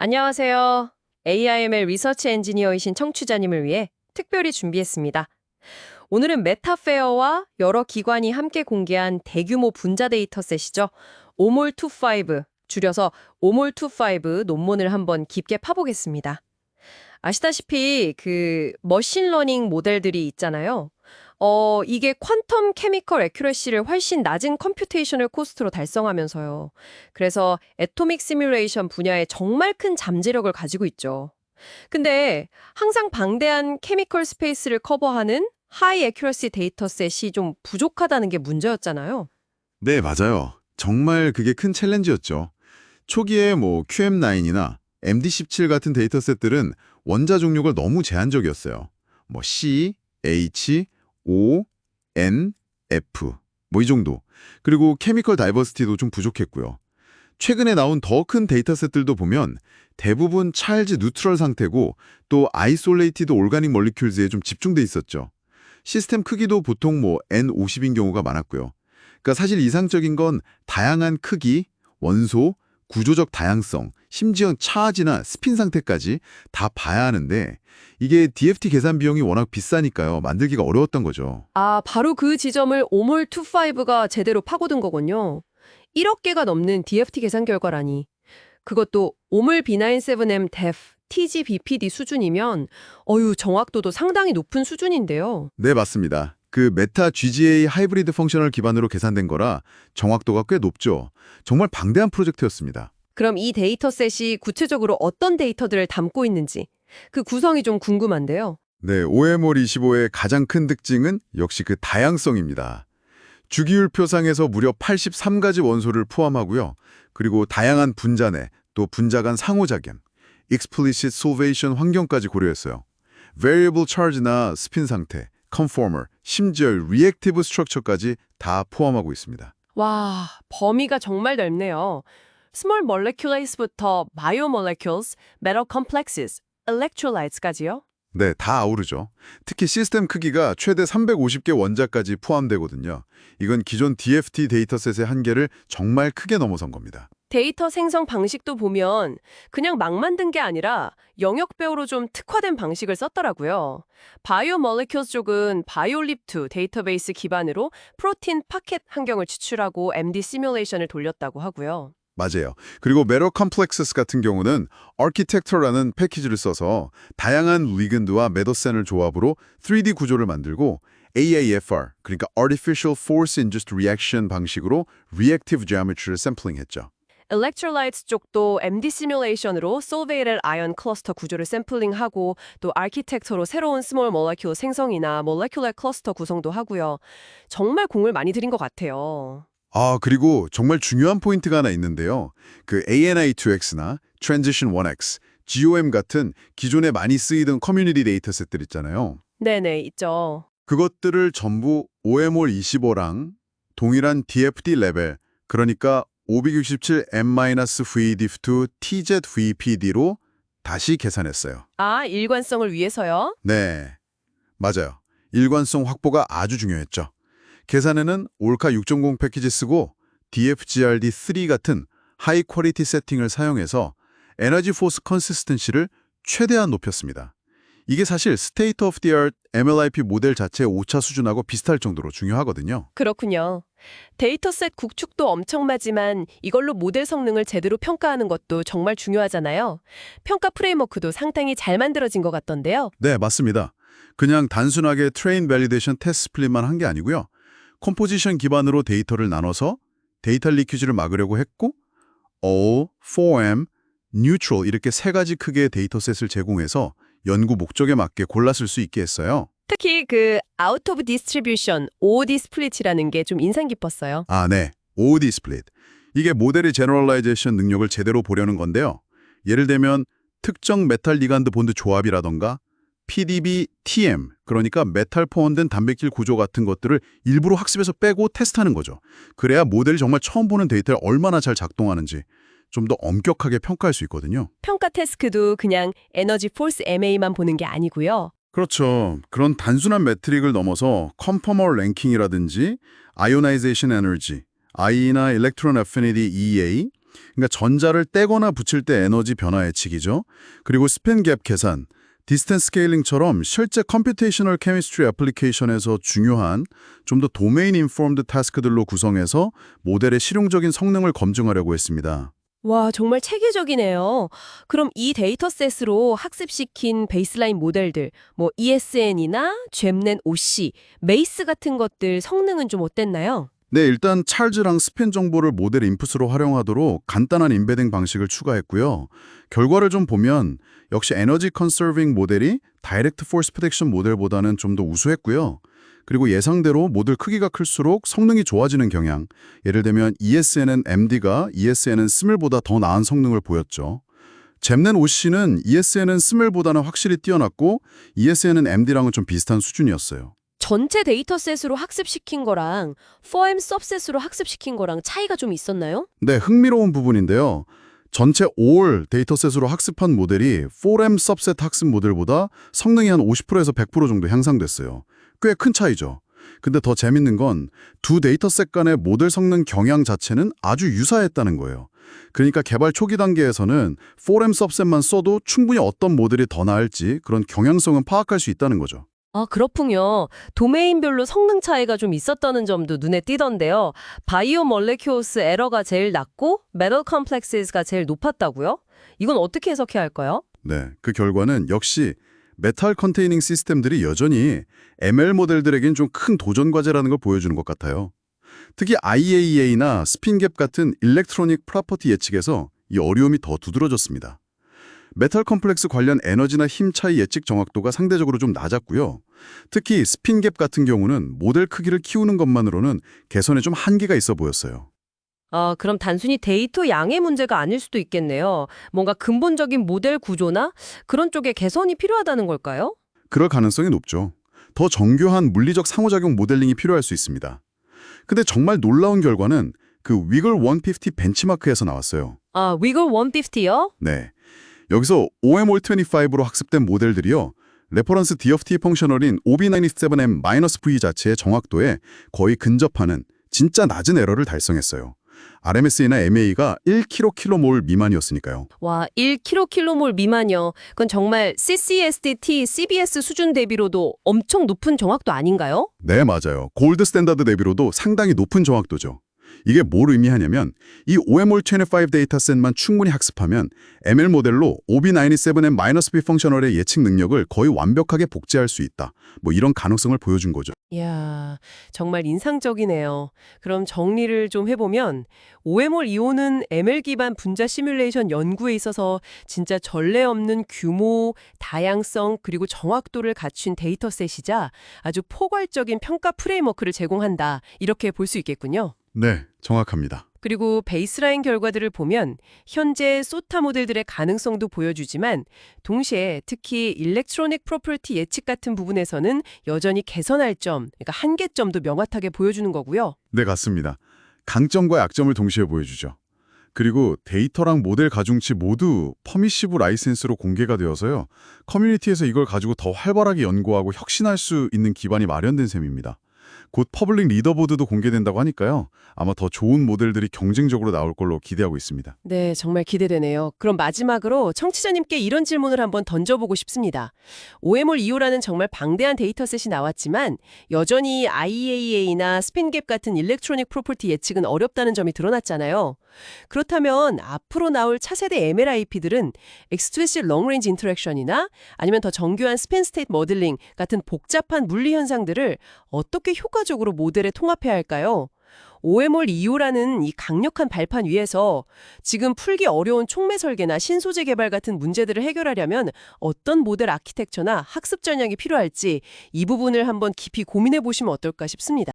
안녕하세요. AIML 리서치 엔지니어이신 청취자님을 위해 특별히 준비했습니다. 오늘은 메타페어와 여러 기관이 함께 공개한 대규모 분자 데이터셋이죠. 오몰25, 줄여서 오몰25 논문을 한번 깊게 파보겠습니다. 아시다시피 머신러닝 모델들이 있잖아요. 이게 퀀텀 케미컬 애큐러시를 훨씬 낮은 컴퓨테이셔널 코스트로 달성하면서요. 그래서 애토믹 시뮬레이션 분야에 정말 큰 잠재력을 가지고 있죠. 근데 항상 방대한 케미컬 스페이스를 커버하는 하이 애큐러시 데이터셋이 좀 부족하다는 게 문제였잖아요. 네, 맞아요. 정말 그게 큰 챌린지였죠. 초기에 QM9이나 MD17 같은 데이터셋들은 원자 종류가 너무 제한적이었어요. C, H, O, N, F 이 정도. 그리고 케미컬 다이버시티도 좀 부족했고요. 최근에 나온 더 큰 데이터셋들도 보면 대부분 찰지 뉴트럴 상태고 또 아이솔레이티드 올가닉 몰리큘즈에 좀 집중돼 있었죠. 시스템 크기도 보통 N50인 경우가 많았고요. 그러니까 사실 이상적인 건 다양한 크기, 원소, 구조적 다양성, 심지어 차지나 스핀 상태까지 다 봐야 하는데 이게 DFT 계산 비용이 워낙 비싸니까요. 만들기가 어려웠던 거죠. 아, 바로 그 지점을 오몰25가 제대로 파고든 거군요. 1억 개가 넘는 DFT 계산 결과라니. 그것도 오몰 B97M def TGBPD 수준이면 정확도도 상당히 높은 수준인데요. 네, 맞습니다. 그 메타 GGA 하이브리드 펑셔널 기반으로 계산된 거라 정확도가 꽤 높죠. 정말 방대한 프로젝트였습니다. 그럼 이 데이터셋이 구체적으로 어떤 데이터들을 담고 있는지 그 구성이 좀 궁금한데요. 네, OMR25의 가장 큰 특징은 역시 그 다양성입니다. 주기율표상에서 무려 83가지 원소를 포함하고요. 그리고 다양한 분자내, 또 분자 간 상호작용, explicit solvation 환경까지 고려했어요. variable charge나 스핀 상태, conformer, 심지어 reactive structure까지 다 포함하고 있습니다. 와, 범위가 정말 넓네요. small molecules부터 biomolecules, metal complexes, electrolytes까지요? 네, 다 아우르죠. 특히 시스템 크기가 최대 350개 원자까지 포함되거든요. 이건 기존 DFT 데이터셋의 한계를 정말 크게 넘어선 겁니다. 데이터 생성 방식도 보면 그냥 막 만든 게 아니라 영역별로 좀 특화된 방식을 썼더라고요. 바이오모레큘 쪽은 바이올립2 데이터베이스 기반으로 프로틴 파켓 환경을 추출하고 MD 시뮬레이션을 돌렸다고 하고요. 맞아요. 그리고 메로 컴플렉스스 같은 경우는 아키텍처라는 패키지를 써서 다양한 리건드와 메도센을 조합으로 3D 구조를 만들고 AAFR, 그러니까 Artificial Force Induced Reaction 방식으로 Reactive Geometry를 샘플링했죠. Electrolytes 쪽도 MD 시뮬레이션으로 Solvated Ion 클러스터 구조를 샘플링하고 또 아키텍처로 새로운 스몰 모레큘 생성이나 몰레큘러 클러스터 구성도 하고요. 정말 공을 많이 들인 것 같아요. 그리고 정말 중요한 포인트가 하나 있는데요. 그 ANI2X나 Transition 1X, GOM 같은 기존에 많이 쓰이던 커뮤니티 데이터셋들 있잖아요. 네네, 있죠. 그것들을 전부 OMR25랑 동일한 DFT 레벨, 그러니까 567M-VDIF2 TZ-VPD로 다시 계산했어요. 아, 일관성을 위해서요? 네, 맞아요. 일관성 확보가 아주 중요했죠. 계산에는 올카 6.0 패키지 쓰고 DFGRD3 같은 하이 퀄리티 세팅을 사용해서 에너지 포스 컨시스턴시를 최대한 높였습니다. 이게 사실 스테이트 오브 디 아트 MLIP 모델 자체의 오차 수준하고 비슷할 정도로 중요하거든요. 그렇군요. 데이터셋 구축도 엄청나지만 이걸로 모델 성능을 제대로 평가하는 것도 정말 중요하잖아요. 평가 프레임워크도 상당히 잘 만들어진 것 같던데요. 네, 맞습니다. 그냥 단순하게 트레인 밸리데이션 테스트 스플릿만 한 게 아니고요. 컴포지션 기반으로 데이터를 나눠서 데이터 리퀴즈를 막으려고 했고 all, 4M, neutral 이렇게 세 가지 크기의 데이터셋을 제공해서 연구 목적에 맞게 골랐을 수 있게 했어요. 특히 out of distribution, OOD 스플릿이라는 게 좀 인상 깊었어요. 네. OOD 스플릿. 이게 모델의 제너럴라이제이션 능력을 제대로 보려는 건데요. 예를 들면 특정 메탈 리간드 본드 조합이라던가 PDB, TM, 그러니까 메탈 포함된 단백질 구조 같은 것들을 일부러 학습에서 빼고 테스트하는 거죠. 그래야 모델이 정말 처음 보는 데이터를 얼마나 잘 작동하는지 좀 더 엄격하게 평가할 수 있거든요. 평가 태스크도 그냥 에너지 포스 MA만 보는 게 아니고요. 그렇죠. 그런 단순한 매트릭을 넘어서 컨포머 랭킹이라든지 아이오나이제이션 에너지, I나 일렉트론 애피니티 EA, 그러니까 전자를 떼거나 붙일 때 에너지 변화 예측이죠. 그리고 스핀 갭 계산, 디스턴스 스케일링처럼 실제 컴퓨테이셔널 케미스트리 애플리케이션에서 중요한 좀 더 도메인 인포럼드 타스크들로 구성해서 모델의 실용적인 성능을 검증하려고 했습니다. 와, 정말 체계적이네요. 그럼 이 데이터셋으로 학습시킨 베이스라인 모델들, 뭐 ESN이나 잼넨 OC, 메이스 같은 것들 성능은 좀 어땠나요? 네, 일단 찰즈랑 스핀 정보를 모델 인풋으로 활용하도록 간단한 임베딩 방식을 추가했고요. 결과를 좀 보면 역시 에너지 컨서빙 모델이 다이렉트 포스 프로텍션 모델보다는 좀 더 우수했고요. 그리고 예상대로 모델 크기가 클수록 성능이 좋아지는 경향. 예를 들면 ESN은 MD가 ESN은 스밀보다 더 나은 성능을 보였죠. 잼넨 OC는 ESN은 스밀보다는 확실히 뛰어났고 ESN은 MD랑은 좀 비슷한 수준이었어요. 전체 데이터셋으로 학습시킨 거랑 4M 서브셋으로 학습시킨 거랑 차이가 좀 있었나요? 네, 흥미로운 부분인데요. 전체 all 데이터셋으로 학습한 모델이 4M 서브셋 학습 모델보다 성능이 한 50%에서 100% 정도 향상됐어요. 꽤 큰 차이죠. 근데 더 재밌는 건 두 데이터셋 간의 모델 성능 경향 자체는 아주 유사했다는 거예요. 그러니까 개발 초기 단계에서는 4M 서브셋만 써도 충분히 어떤 모델이 더 나을지 그런 경향성은 파악할 수 있다는 거죠. 아, 그렇군요. 도메인별로 성능 차이가 좀 있었다는 점도 눈에 띄던데요. 바이오 몰레큐어스 에러가 제일 낮고 메tal 컴플렉스가 제일 높았다고요? 이건 어떻게 해석해야 할까요? 네, 그 결과는 역시 메탈 컨테이닝 시스템들이 여전히 ML 모델들에겐 좀 큰 도전 과제라는 걸 보여주는 것 같아요. 특히 IAEA나 스핀갭 같은 일렉트로닉 프로퍼티 예측에서 이 어려움이 더 두드러졌습니다. 메탈 컴플렉스 관련 에너지나 힘 차이 예측 정확도가 상대적으로 좀 낮았고요. 특히 스핀갭 같은 경우는 모델 크기를 키우는 것만으로는 개선에 좀 한계가 있어 보였어요. 아, 그럼 단순히 데이터 양의 문제가 아닐 수도 있겠네요. 뭔가 근본적인 모델 구조나 그런 쪽에 개선이 필요하다는 걸까요? 그럴 가능성이 높죠. 더 정교한 물리적 상호작용 모델링이 필요할 수 있습니다. 근데 정말 놀라운 결과는 그 위글 150 벤치마크에서 나왔어요. 아, 위글 150요? 네. 여기서 OMR25로 학습된 모델들이요. 레퍼런스 DFT 펑셔널인 OB97M-V 자체의 정확도에 거의 근접하는 진짜 낮은 에러를 달성했어요. RMSA나 MA가 1kmmol 미만이었으니까요. 와, 1kmmol 미만이요. 그건 정말 CCSDT, CBS 수준 대비로도 엄청 높은 정확도 아닌가요? 네, 맞아요. 골드 스탠다드 대비로도 상당히 높은 정확도죠. 이게 뭘 의미하냐면 이 OMR25 데이터셋만 충분히 학습하면 ML 모델로 OB97M-B 펑셔널의 예측 능력을 거의 완벽하게 복제할 수 있다. 뭐 이런 가능성을 보여준 거죠. 이야, 정말 인상적이네요. 그럼 정리를 좀 해보면 OMR 이온은 ML 기반 분자 시뮬레이션 연구에 있어서 진짜 전례 없는 규모, 다양성, 그리고 정확도를 갖춘 데이터셋이자 아주 포괄적인 평가 프레임워크를 제공한다. 이렇게 볼 수 있겠군요. 네, 정확합니다. 그리고 베이스라인 결과들을 보면 현재 소타 모델들의 가능성도 보여주지만 동시에 특히 일렉트로닉 프로퍼티 예측 같은 부분에서는 여전히 개선할 점, 그러니까 한계점도 명확하게 보여주는 거고요. 네, 같습니다. 강점과 약점을 동시에 보여주죠. 그리고 데이터랑 모델 가중치 모두 퍼미시브 라이센스로 공개가 되어서요. 커뮤니티에서 이걸 가지고 더 활발하게 연구하고 혁신할 수 있는 기반이 마련된 셈입니다. 곧 퍼블릭 리더보드도 공개된다고 하니까요. 아마 더 좋은 모델들이 경쟁적으로 나올 걸로 기대하고 있습니다. 네, 정말 기대되네요. 그럼 마지막으로 청취자님께 이런 질문을 한번 던져보고 싶습니다. OMR2호라는 정말 방대한 데이터셋이 나왔지만 여전히 IAEA나 스핀갭 같은 일렉트로닉 프로퍼티 예측은 어렵다는 점이 드러났잖아요. 그렇다면 앞으로 나올 차세대 MLIP들은 X2SC 롱레인지 인터랙션이나 아니면 더 정교한 스핀 스테이트 모델링 같은 복잡한 물리 현상들을 어떻게 효과적으로 모델에 통합해야 할까요? OMR2호라는 이 강력한 발판 위에서 지금 풀기 어려운 촉매 설계나 신소재 개발 같은 문제들을 해결하려면 어떤 모델 아키텍처나 학습 전략이 필요할지 이 부분을 한번 깊이 고민해 보시면 어떨까 싶습니다.